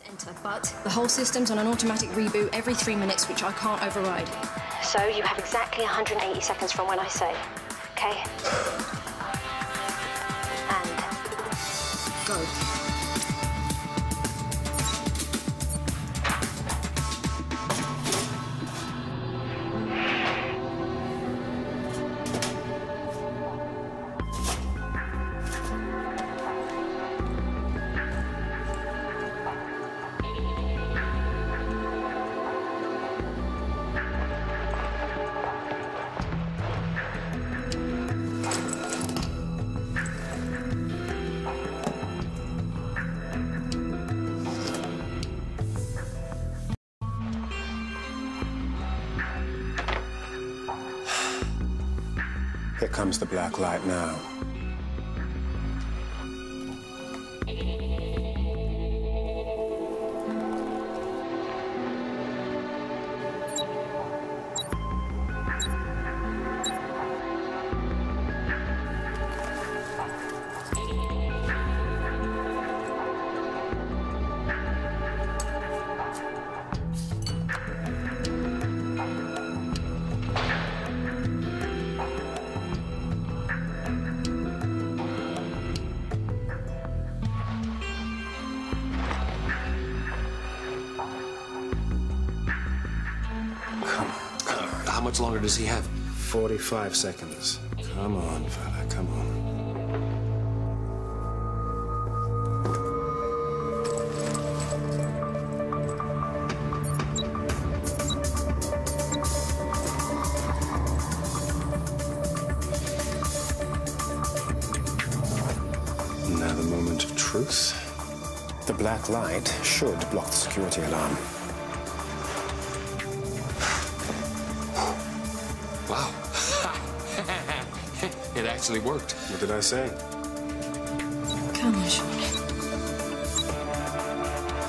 Enter, but the whole system's on an automatic reboot every 3 minutes, which I can't override. So you have exactly 180 seconds from when I say, okay? And... Go. Here comes the black light now. How much longer does he have? 45 seconds. Come on, fella, come on. Now the moment of truth. The black light should block the security alarm. Wow. It actually worked. What did I say? Come on, Sean.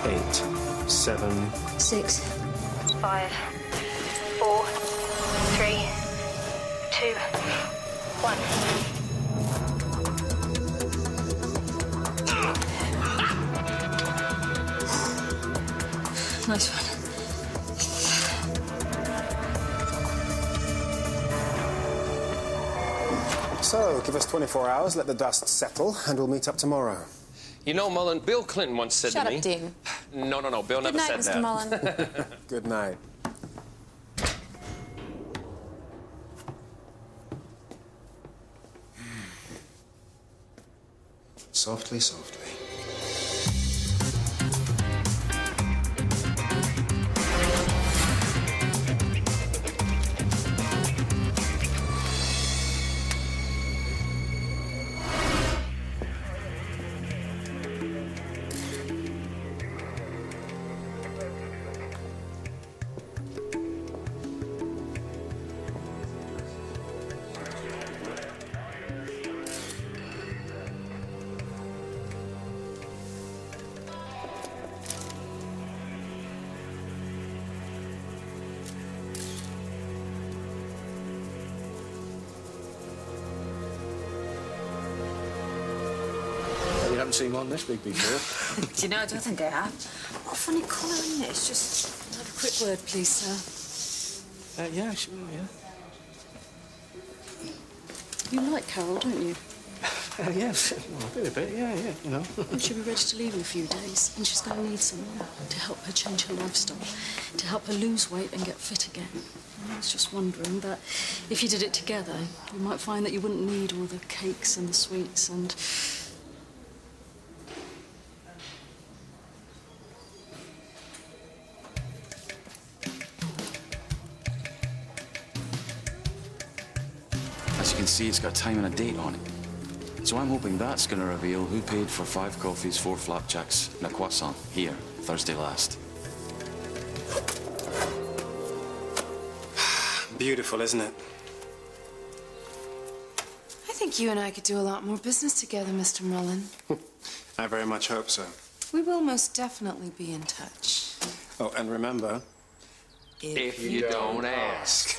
8, 7... 6. 5, 4, 3, 2, 1. Nice one. So, give us 24 hours, let the dust settle, and we'll meet up tomorrow. You know, Mullen, Bill Clinton once said Shut to me... up, Dean. No, Bill never said that. Good night, Mr. Mullen. Good night. Softly, softly. You haven't seen one this big before. Do you know, I don't think I have. What a funny colour, isn't it? It's just... Have a quick word, please, sir. Yeah, sure, yeah. You like Carol, don't you? Yes, well, a bit, yeah, you know. And she'll be ready to leave in a few days, and she's going to need someone to help her change her lifestyle, to help her lose weight and get fit again. And I was just wondering that if you did it together, you might find that you wouldn't need all the cakes and the sweets and... As you can see, it's got a time and a date on it. So I'm hoping that's going to reveal who paid for 5 coffees, 4 flapjacks, and a croissant here, Thursday last. Beautiful, isn't it? I think you and I could do a lot more business together, Mr. Mullen. I very much hope so. We will most definitely be in touch. Oh, and remember... If you don't ask.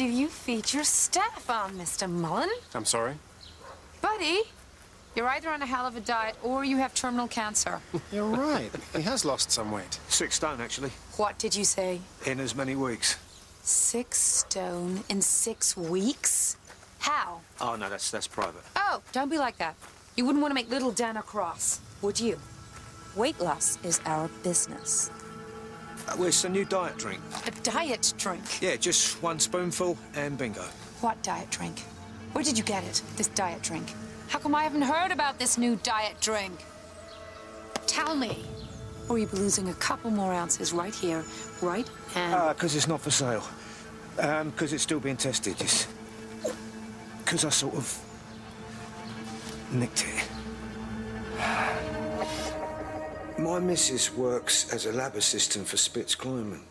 do you feed your staff on, Mr. Mullen? I'm sorry? Buddy, you're either on a hell of a diet or you have terminal cancer. You're right. He has lost some weight. 6 stone, actually, What did you say? in as many weeks. 6 stone in 6 weeks? How? Oh, no, that's private. Oh, don't be like that. You wouldn't want to make little Dana cross, would you? Weight loss is our business. Well, it's a new diet drink. A diet drink? Yeah, just 1 spoonful and bingo. What diet drink? Where did you get it, this diet drink? How come I haven't heard about this new diet drink? Tell me. Or you'll be losing a couple more ounces right here, right now. Because it's not for sale. Because it's still being tested, just... Because I sort of... nicked it. My missus works as a lab assistant for Spitz-Kleiman.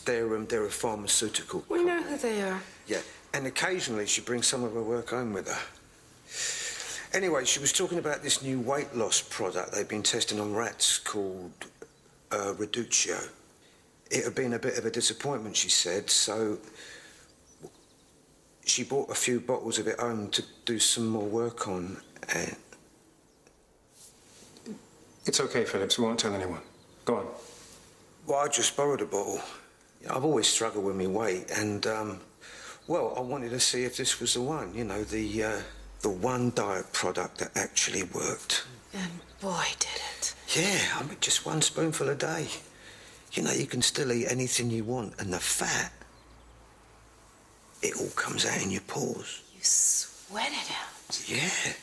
They're a pharmaceutical... We know who they are. Yeah, and occasionally she brings some of her work home with her. Anyway, she was talking about this new weight loss product they've been testing on rats called Reducio. It had been a bit of a disappointment, she said, so she bought a few bottles of it home to do some more work on, and... It's okay, Phillips. We won't tell anyone. Go on. Well, I just borrowed a bottle. You know, I've always struggled with my weight, and, well, I wanted to see if this was the one, you know, the one diet product that actually worked. And boy, did it. Yeah, I mean, just 1 spoonful a day. You know, you can still eat anything you want, and the fat, it all comes out in your pores. You sweat it out. Yeah.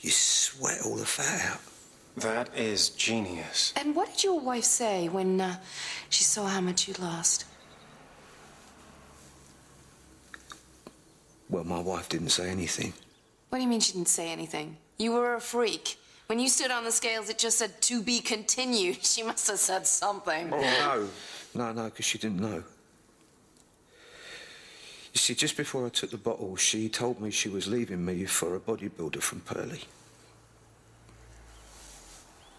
You sweat all the fat out. That is genius. And what did your wife say when she saw how much you'd lost? Well, my wife didn't say anything. What do you mean she didn't say anything? You were a freak. When you stood on the scales, it just said to be continued. She must have said something. Oh, no, because she didn't know. You see, just before I took the bottle, she told me she was leaving me for a bodybuilder from Purley.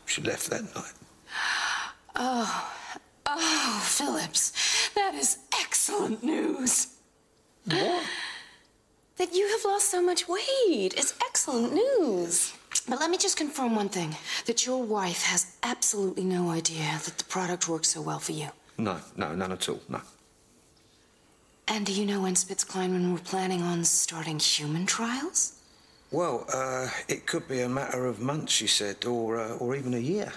She left that night. Oh, Phillips, that is excellent news. What? That you have lost so much weight is excellent news. But let me just confirm one thing, that your wife has absolutely no idea that the product works so well for you. No, none at all, no. And do you know when Spitz-Kleiman were planning on starting human trials? Well, it could be a matter of months, she said, or even a year.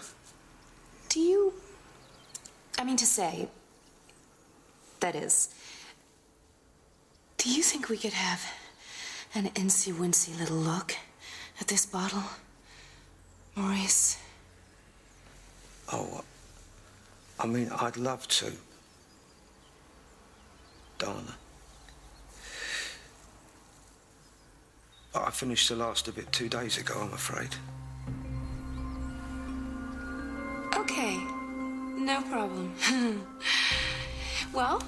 Do you... I mean to say... That is... Do you think we could have an incy-wincy little look at this bottle, Maurice? Oh, I mean, I'd love to. Dana. I finished the last of it 2 days ago, I'm afraid. Okay, no problem. Well,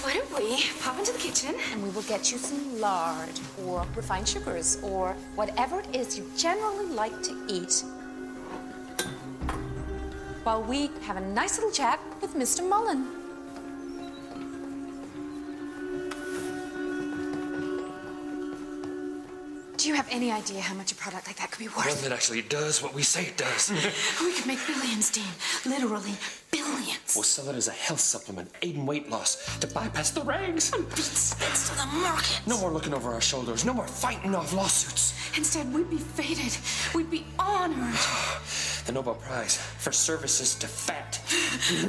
why don't we pop into the kitchen and we will get you some lard or refined sugars or whatever it is you generally like to eat while we have a nice little chat with Mr. Mullen. Do you have any idea how much a product like that could be worth? One that actually does what we say it does. We could make billions, Dean. Literally billions. We'll sell it as a health supplement, aiding weight loss, to bypass the regs. And beat Spitz to the market. No more looking over our shoulders. No more fighting off lawsuits. Instead, we'd be feted. We'd be honored. The Nobel Prize for services to fat.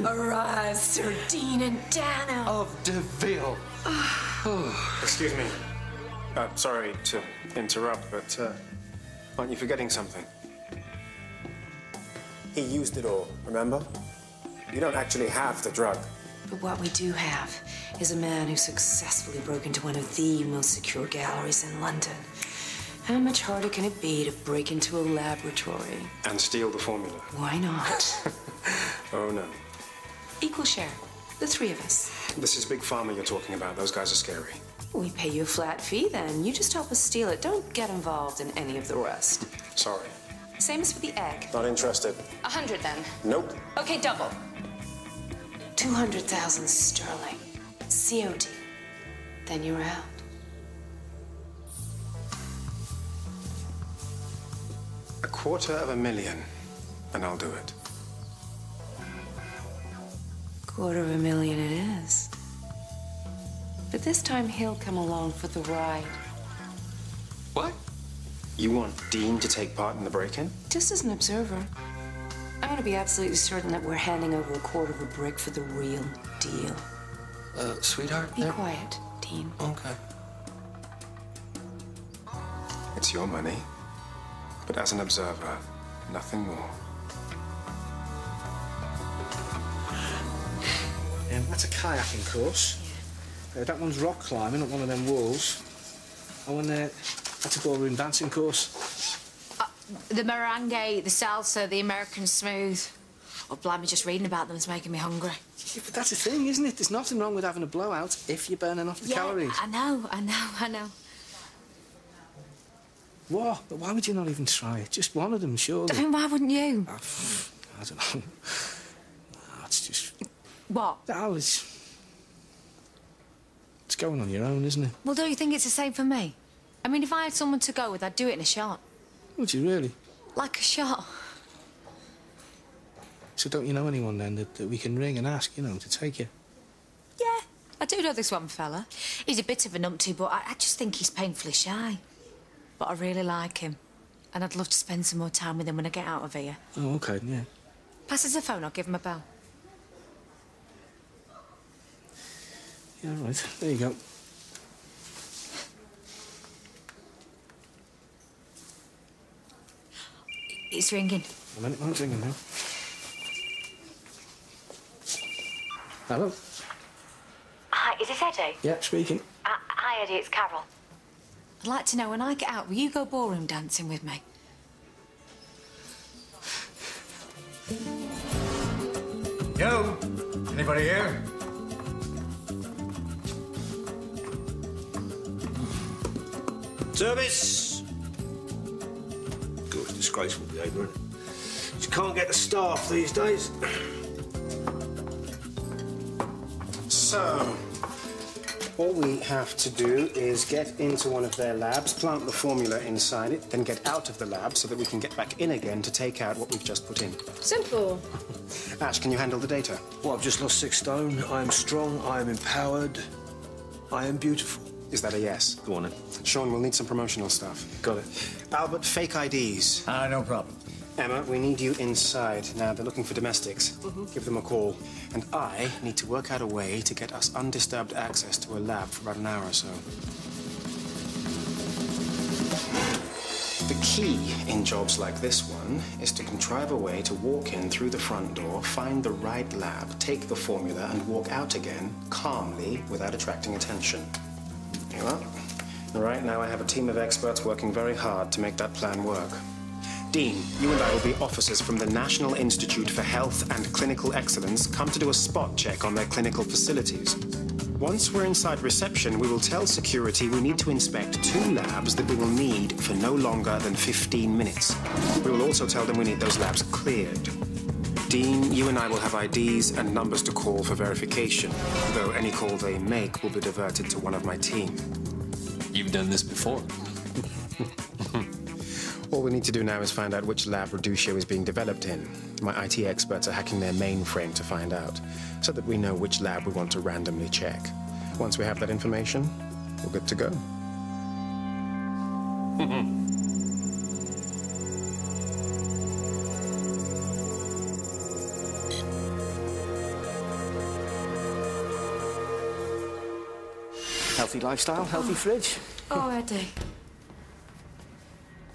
Arise, Sir Dean and Dana. Of DeVille. Excuse me. Sorry to interrupt, but aren't you forgetting something? He used it all, remember? You don't actually have the drug. But what we do have is a man who successfully broke into one of the most secure galleries in London. How much harder can it be to break into a laboratory? And steal the formula. Why not? Oh, no. Equal share. The 3 of us. This is Big Pharma you're talking about. Those guys are scary. We pay you a flat fee, then. You just help us steal it. Don't get involved in any of the rest. Sorry. Same as for the egg. Not interested. 100 then. Nope. Okay, double. 200,000 sterling. COD. then you're out. $250,000, and I'll do it. $250,000 it is. But this time he'll come along for the ride. What? You want Dean to take part in the break-in? Just as an observer. I want to be absolutely certain that we're handing over $250,000 for the real deal. Sweetheart? Be quiet, Dean. Okay. It's your money, but as an observer, nothing more. That's a kayaking course. That one's rock climbing up one of them walls. Oh, and that's a ballroom dancing course. The merengue, the salsa, the American smooth. Oh, blimey, just reading about them is making me hungry. Yeah, but that's the thing, isn't it? There's nothing wrong with having a blowout if you're burning off the calories. I know. What? But why would you not even try it? Just one of them, surely. I mean, why wouldn't you? I don't know. It's just... What? Oh, it's going on your own, isn't it? Well, don't you think it's the same for me? I mean, if I had someone to go with, I'd do it in a shot. Would you really? Like a shot. So don't you know anyone, then, that we can ring and ask, you know, to take you? Yeah, I do know this one fella. He's a bit of a numpty, but I just think he's painfully shy. But I really like him. And I'd love to spend some more time with him when I get out of here. Oh, OK, yeah. Pass us the phone, I'll give him a bell. Yeah, all right. There you go. It's ringing. A minute, mine's ringing now. Hello? Hi, is this Eddie? Yeah, speaking. Hi, Eddie, it's Carol. I'd like to know, when I get out, will you go ballroom dancing with me? Yo, anybody here? Service! Good, disgraceful behaviour, isn't it? Just can't get the staff these days. So, all we have to do is get into one of their labs, plant the formula inside it, then get out of the lab so that we can get back in again to take out what we've just put in. Simple. Ash, can you handle the data? Well, I've just lost 6 stone. I am strong, I am empowered, I am beautiful. Is that a yes? Go on then. Sean, we'll need some promotional stuff. Got it. Albert, fake IDs. No problem. Emma, we need you inside. Now, they're looking for domestics. Give them a call. And I need to work out a way to get us undisturbed access to a lab for about an hour or so. The key in jobs like this one is to contrive a way to walk in through the front door, find the right lab, take the formula, and walk out again calmly without attracting attention. Here you are. Right now, I have a team of experts working very hard to make that plan work. Dean, you and I will be officers from the National Institute for Health and Clinical Excellence come to do a spot check on their clinical facilities. Once we're inside reception, we will tell security we need to inspect 2 labs that we will need for no longer than 15 minutes. We will also tell them we need those labs cleared. Dean, you and I will have IDs and numbers to call for verification, though any call they make will be diverted to one of my team. You've done this before. All we need to do now is find out which lab Reducio is being developed in. My IT experts are hacking their mainframe to find out, so that we know which lab we want to randomly check. Once we have that information, we're good to go. Healthy lifestyle, healthy fridge. Oh, Eddie.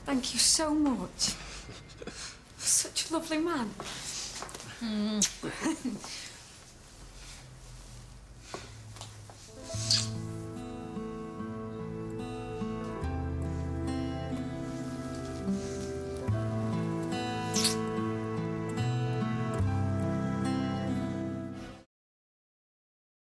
Thank you so much. Such a lovely man.